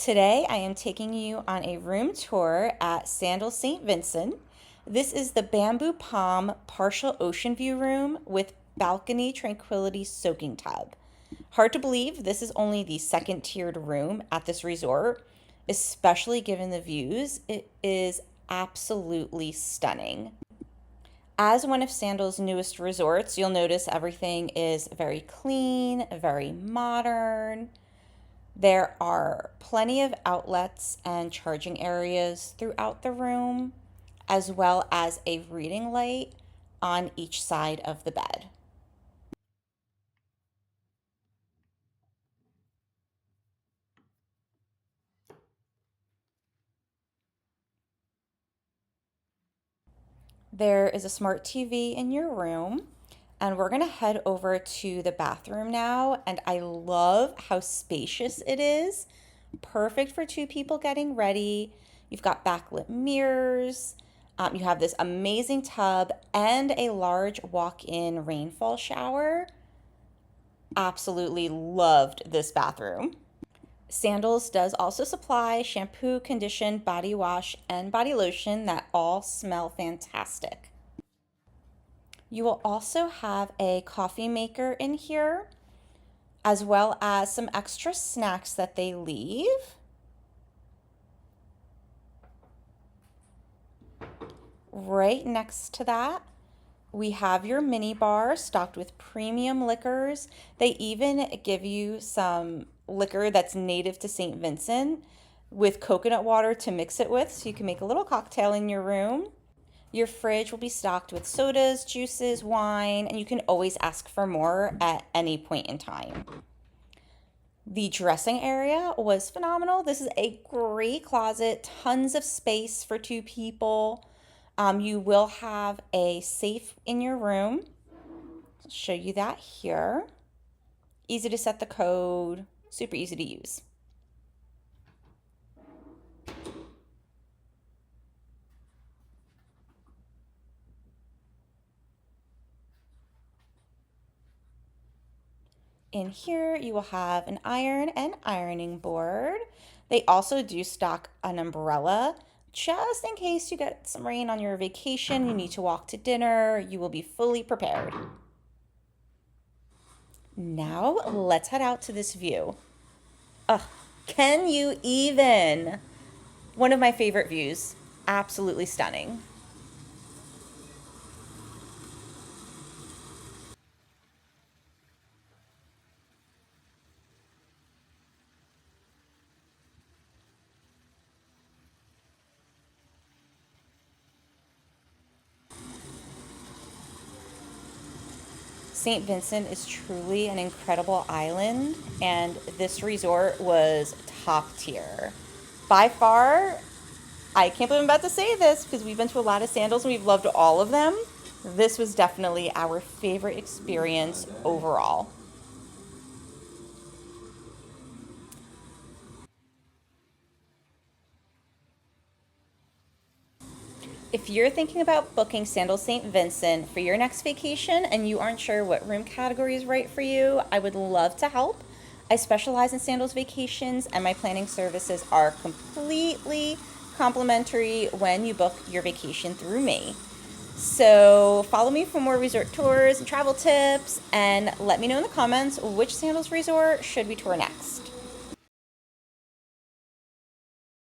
Today I am taking you on a room tour at Sandals Saint Vincent. This is the Bamboo Palm partial ocean view room with balcony Tranquility soaking tub. Hard to believe this is only the second tiered room at this resort, especially given the views. It is absolutely stunning. As one of Sandals' newest resorts, you'll notice everything is very clean, very modern. There are plenty of outlets and charging areas throughout the room, as well as a reading light on each side of the bed. There is a smart TV in your room, and we're going to head over to the bathroom now. And I love how spacious it is. Perfect for two people getting ready. You've got backlit mirrors. You have this amazing tub and a large walk-in rainfall shower. Absolutely loved this bathroom. Sandals does also supply shampoo, condition, body wash, and body lotion that all smell fantastic. You will also have a coffee maker in here, as well as some extra snacks that they leave. Right next to that, we have your mini bar stocked with premium liquors. They even give you some liquor that's native to St. Vincent with coconut water to mix it with, so you can make a little cocktail in your room. Your fridge will be stocked with sodas, juices, wine, and you can always ask for more at any point in time. The dressing area was phenomenal. This is a great closet, tons of space for two people. You will have a safe in your room. I'll show you that here. Easy to set the code, super easy to use. In here, you will have an iron and ironing board. They also do stock an umbrella just in case you get some rain on your vacation, you need to walk to dinner, you will be fully prepared. Now, let's head out to this view. Ugh, can you even? One of my favorite views. Absolutely stunning. St. Vincent is truly an incredible island, and this resort was top tier. By far, I can't believe I'm about to say this because we've been to a lot of Sandals and we've loved all of them. This was definitely our favorite experience overall. If you're thinking about booking Sandals St. Vincent for your next vacation and you aren't sure what room category is right for you, I would love to help. I specialize in Sandals vacations and my planning services are completely complimentary when you book your vacation through me. So follow me for more resort tours and travel tips, and let me know in the comments which Sandals resort should we tour next.